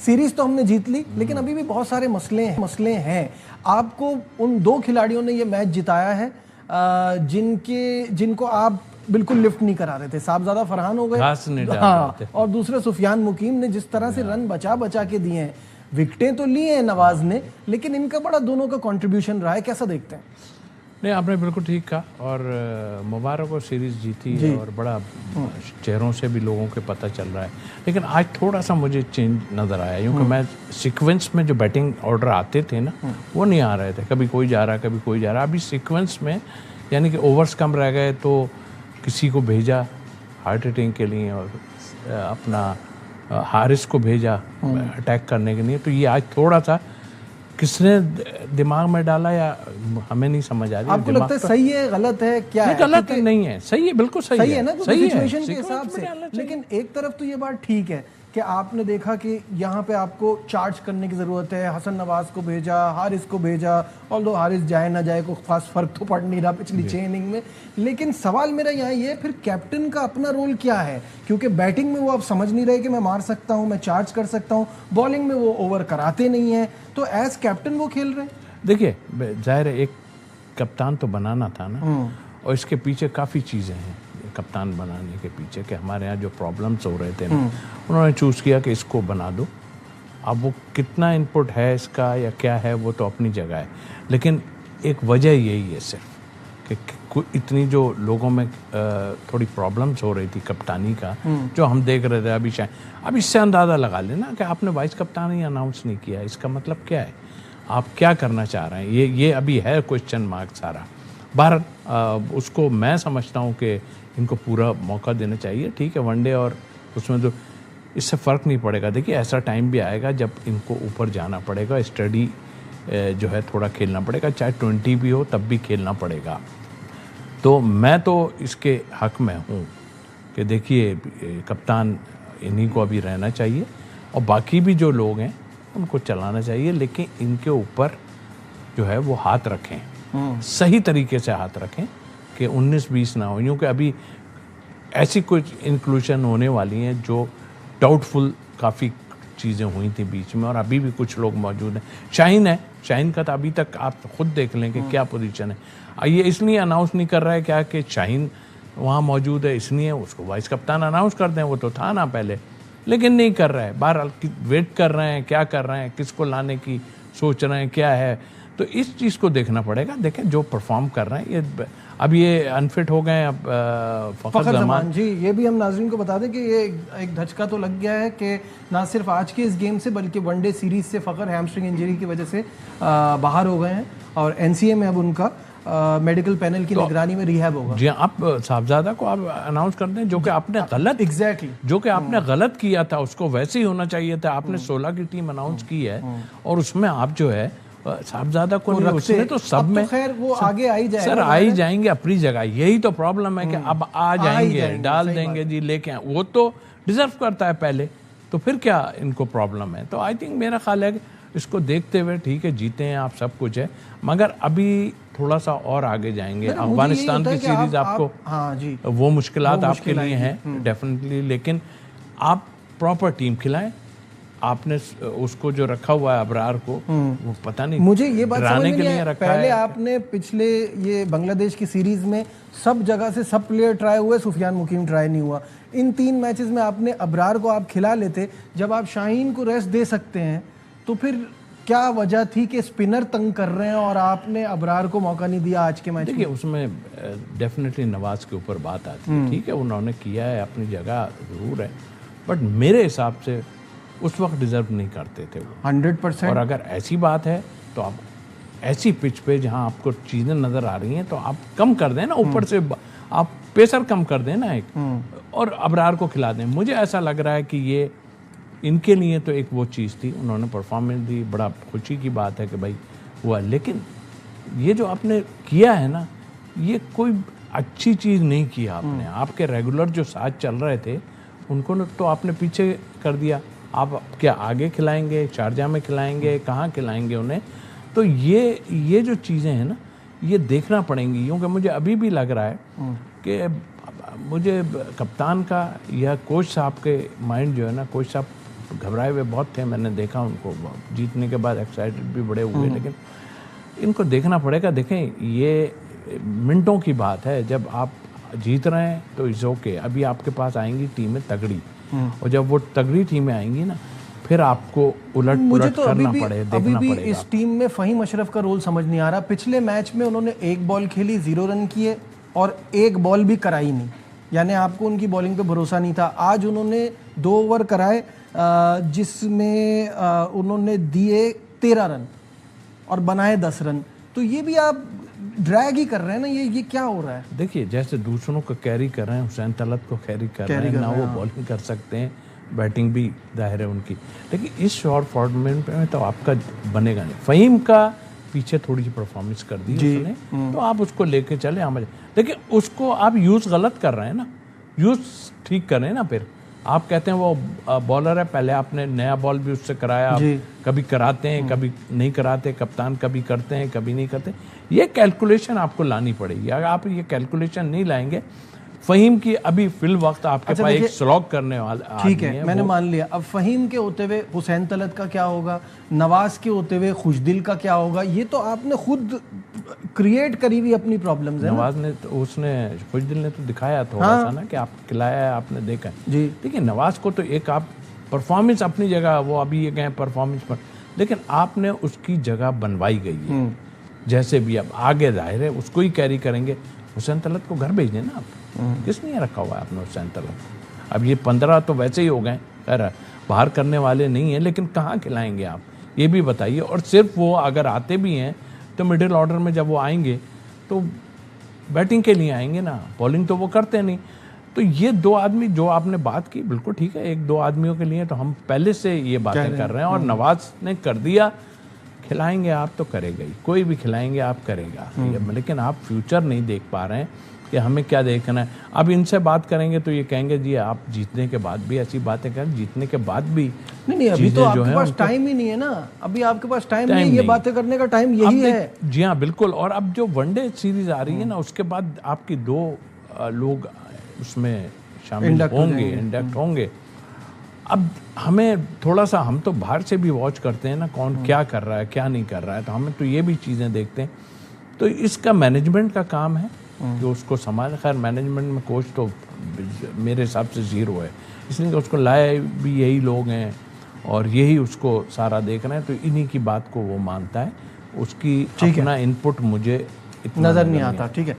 Series तो हमने जीत ली, लेकिन अभी भी बहुत सारे मसले हैं। आपको उन 2 खिलाड़ियों ने ये मैच जिताया है जिनको आप बिल्कुल लिफ्ट नहीं करा रहे थे। साहबजादा फरहान हो गए, हाँ, और दूसरे सुफियान मुकीम ने जिस तरह से रन बचा के दिए हैं, विकेटें तो ली हैं नवाज ने, लेकिन इनका बड़ा दोनों का कंट्रीब्यूशन रहा है। कैसा देखते हैं? नहीं, आपने बिल्कुल ठीक कहा, और मुबारक को सीरीज़ जीती और बड़ा चेहरों से भी लोगों के पता चल रहा है। लेकिन आज थोड़ा सा मुझे चेंज नज़र आया, क्योंकि मैं सीक्वेंस में जो बैटिंग ऑर्डर आते थे ना, वो नहीं आ रहे थे। कभी कोई जा रहा, कभी कोई जा रहा। अभी सीक्वेंस में यानी कि ओवर्स कम रह गए तो किसी को भेजा हार्ट अटैक के लिए और अपना हारिस को भेजा अटैक करने के लिए। तो ये आज थोड़ा सा किसने दिमाग में डाला या हमें नहीं समझ आ रही। आपको लगता है सही है, गलत है, क्या है? गलत नहीं है, सही है, बिल्कुल सही है ना, सिचुएशन के हिसाब से। लेकिन एक तरफ तो ये बात ठीक है कि आपने देखा कि यहाँ पे आपको चार्ज करने की ज़रूरत है। हसन नवाज को भेजा, हारिस को भेजा, ऑल्दो हारिस जाए ना जाए कोई खास फर्क तो पड़ नहीं रहा पिछली 6 इनिंग में। लेकिन सवाल मेरा यहाँ ये, फिर कैप्टन का अपना रोल क्या है? क्योंकि बैटिंग में वो आप समझ नहीं रहे कि मैं मार सकता हूँ, मैं चार्ज कर सकता हूँ। बॉलिंग में वो ओवर कराते नहीं हैं, तो एज कैप्टन वो खेल रहे हैं। देखिए, जाहिर है एक कप्तान तो बनाना था ना, और इसके पीछे काफ़ी चीज़ें हैं कप्तान बनाने के पीछे, कि हमारे यहाँ जो प्रॉब्लम्स हो रहे थे ना, उन्होंने चूज़ किया कि इसको बना दो। अब वो कितना इनपुट है इसका या क्या है वो तो अपनी जगह है, लेकिन एक वजह यही है सिर्फ कि इतनी जो लोगों में थोड़ी प्रॉब्लम्स हो रही थी कप्तानी का, जो हम देख रहे थे अभी शायद। अब इससे अंदाज़ा लगा लेना कि आपने वाइस कप्तान ही अनाउंस नहीं किया, इसका मतलब क्या है, आप क्या करना चाह रहे हैं? ये अभी है क्वेश्चन मार्क सारा। भारत उसको मैं समझता हूँ कि इनको पूरा मौका देना चाहिए। ठीक है, वनडे और उसमें तो इससे फ़र्क नहीं पड़ेगा। देखिए, ऐसा टाइम भी आएगा जब इनको ऊपर जाना पड़ेगा, स्टडी जो है थोड़ा खेलना पड़ेगा, चाहे 20 भी हो तब भी खेलना पड़ेगा। तो मैं तो इसके हक़ में हूँ कि देखिए, कप्तान इन्हीं को अभी रहना चाहिए और बाकी भी जो लोग हैं उनको चलाना चाहिए, लेकिन इनके ऊपर जो है वो हाथ रखें, सही तरीके से हाथ रखें कि 19-20 ना हो। क्योंकि अभी ऐसी कुछ इंक्लूशन होने वाली हैं जो डाउटफुल काफ़ी चीज़ें हुई थी बीच में, और अभी भी कुछ लोग मौजूद हैं। शाहीन है, शाहीन का तो अभी तक आप खुद देख लें कि क्या पोजीशन है। ये इसलिए अनाउंस नहीं कर रहा है क्या कि शाहीन वहाँ मौजूद है, इसलिए उसको वाइस कप्तान अनाउंस कर दें, वो तो था ना पहले, लेकिन नहीं कर रहा है। बहरहाल वेट कर रहे हैं, क्या कर रहे हैं, किसको लाने की सोच रहे हैं, क्या है, तो इस चीज़ को देखना पड़ेगा। देखें जो परफॉर्म कर रहे हैं, ये अब ये अनफिट हो गए। अब फ़खर ज़मान जी, ये भी हम नाज़रीन को बता दें कि ये एक धचका तो लग गया है कि ना सिर्फ आज के इस गेम से बल्कि वनडे सीरीज़ से फ़खर हैमस्ट्रिंग इंजरी की वजह से बाहर हो गए हैं, और एनसीए में अब उनका मेडिकल पैनल की निगरानी में रिहैब होगा। जी, आप साहबजादा को आप अनाउंस कर दें, जो कि आपने गलत जो कि आपने गलत किया था, उसको वैसे ही होना चाहिए था। आपने 16 की टीम अनाउंस की है और उसमें आप जो है साहबजादा को नहीं, उसने तो सब में, खैर वो आगे आ ही जाएगा, सर आ ही जाएंगे अपनी जगह। यही तो प्रॉब्लम है कि अब आ जाएंगे, डाल देंगे जी, लेके वो तो डिजर्व करता है पहले, तो फिर क्या इनको प्रॉब्लम है? तो आई थिंक मेरा ख्याल है कि इसको देखते हुए ठीक है, जीते हैं आप, सब कुछ है, मगर अभी थोड़ा सा और आगे जाएंगे। अफगानिस्तान की सीरीज आपको हाँ जी, वो मुश्किलात आपके लिए हैं डेफिनेटली, लेकिन आप प्रॉपर टीम खिलाएं। आपने उसको जो रखा हुआ है अबरार को, वो पता नहीं मुझे ये बात समझ में नहीं रखा पहले है। आपने पिछले ये बांग्लादेश की सीरीज में सब जगह से सब प्लेयर ट्राई हुए, सुफियान मुकीम ट्राई नहीं हुआ। इन 3 मैचेस में आपने अबरार को आप खिला लेते, जब आप शाहीन को रेस्ट दे सकते हैं, तो फिर क्या वजह थी कि स्पिनर तंग कर रहे हैं और आपने अबरार को मौका नहीं दिया आज के मैच में? देखिए, उसमें डेफिनेटली नवाज के ऊपर बात आती है, ठीक है, उन्होंने किया है अपनी जगह ज़रूर है, बट मेरे हिसाब से उस वक्त डिजर्व नहीं करते थे वो 100%। और अगर ऐसी बात है तो आप ऐसी पिच पे जहां आपको चीज़ें नज़र आ रही हैं तो आप कम कर दें ना, ऊपर से आप पेसर कम कर दें ना एक, और अबरार को खिला दें। मुझे ऐसा लग रहा है कि ये इनके लिए तो एक वो चीज़ थी, उन्होंने परफॉर्मेंस दी, बड़ा खुशी की बात है कि भाई हुआ, लेकिन ये जो आपने किया है ना, ये कोई अच्छी चीज़ नहीं किया आपने। आपके रेगुलर जो साथ चल रहे थे उनको तो आपने पीछे कर दिया। आप क्या आगे खिलाएंगे, शारजाह में खिलाएंगे, कहाँ खिलाएंगे उन्हें? तो ये जो चीज़ें हैं ना, ये देखना पड़ेंगी, क्योंकि मुझे अभी भी लग रहा है कि मुझे कप्तान का या कोच साहब के माइंड जो है ना, कोच साहब घबराए हुए बहुत थे, मैंने देखा उनको जीतने के बाद एक्साइटेड भी बड़े हुए, लेकिन इनको देखना पड़ेगा। देखें, ये मिनटों की बात है, जब आप जीत रहे हैं तो इट्स ओके, अभी आपके पास आएंगी टीमें तगड़ी, और जब वो तगड़ी टीमें आएंगी ना, फिर आपको उलट पुलट तो करना अभी देखना भी पड़ेगा। इस टीम में फ़हीम अशरफ का रोल समझ नहीं आ रहा। पिछले मैच में उन्होंने 1 बॉल खेली, 0 रन किए और 1 बॉल भी कराई नहीं, यानी आपको उनकी बॉलिंग पे भरोसा नहीं था। आज उन्होंने 2 ओवर कराए जिसमें उन्होंने दिए 13 रन और बनाए 10 रन, तो ये भी आप ड्रैग ही कर रहे हैं ना, ये क्या हो रहा है? देखिए, जैसे दूसरों को कैरी कर रहे हैं, हुसैन तलत को कैरी कर रहे हैं ना, वो बॉलिंग कर सकते हैं, बैटिंग भी जाहिर है उनकी, लेकिन इस शॉर्ट फॉर्मेट में तो आपका बनेगा नहीं। फ़हीम का पीछे थोड़ी सी परफॉर्मेंस कर दी उसने, तो आप उसको लेके चले हमें, लेकिन उसको आप यूज़ गलत कर रहे हैं ना, यूज़ ठीक कर रहे हैं ना। फिर आप कहते हैं वो बॉलर है, पहले आपने नया बॉल भी उससे कराया, आप कभी कराते हैं कभी नहीं कराते, कप्तान कभी करते हैं कभी नहीं करते, ये कैलकुलेशन आपको लानी पड़ेगी। अगर आप ये कैलकुलेशन नहीं लाएंगे, फ़हीम की अभी फिल वक्त आपके पास एक स्लॉग करने वाला, ठीक है, मैंने मान लिया। अब फ़हीम के होते हुए हुसैन तलत का क्या होगा, नवाज के होते हुए खुशदिल का क्या होगा, ये तो आपने खुद क्रिएट करी हुई अपनी प्रॉब्लम्स है। नवाज ने तो, उसने खुशदिल ने तो दिखाया थोड़ा सा ना कि आप खिलाया है, आपने देखा जी। देखिए, नवाज को तो एक आप परफॉर्मेंस अपनी जगह, वो अभी ये गए परफॉर्मेंस पर, लेकिन आपने उसकी जगह बनवाई गई है। जैसे भी अब आगे जाहिर है उसको ही कैरी करेंगे। हुसैन तलत को घर भेज देना आप, किस नहीं रखा हुआ है आपने हुसैन तलत। अब ये 15 तो वैसे ही हो गए, खैर बाहर करने वाले नहीं हैं, लेकिन कहाँ खिलाएंगे आप, ये भी बताइए। और सिर्फ वो अगर आते भी हैं तो मिडिल ऑर्डर में जब वो आएंगे तो बैटिंग के लिए आएंगे ना, बॉलिंग तो वो करते नहीं। तो ये 2 आदमी जो आपने बात की बिल्कुल ठीक है, 1-2 आदमियों के लिए तो हम पहले से ये बातें कर रहे हैं, और नवाज ने कर दिया। खिलाएंगे आप तो करेगा ही, कोई भी खिलाएंगे आप करेगा, लेकिन आप फ्यूचर नहीं देख पा रहे हैं कि हमें क्या देखना है। अब इनसे बात करेंगे तो ये कहेंगे जी आप जीतने के बाद भी ऐसी बातें करें, जीतने के बाद भी नहीं, अभी तो आपके पास टाइम ही नहीं है ना, अभी आपके पास टाइम नहीं है, ये बातें करने का टाइम यही है। जी हाँ, बिल्कुल। और अब जो वनडे सीरीज आ रही है ना, उसके बाद आपकी 2 लोग उसमें शामिल होंगे, इंडक्ट होंगे। अब हमें थोड़ा सा, हम तो बाहर से भी वॉच करते हैं ना, कौन क्या कर रहा है क्या नहीं कर रहा है, तो हमें तो ये भी चीज़ें देखते हैं। तो इसका मैनेजमेंट का काम है जो उसको संभाल। खैर मैनेजमेंट में कोच तो मेरे हिसाब से 0 है, इसलिए कि उसको लाए भी यही लोग हैं और यही उसको सारा देख रहे हैं, तो इन्हीं की बात को वो मानता है। उसकी अपना इनपुट मुझे नज़र नहीं आता। ठीक है।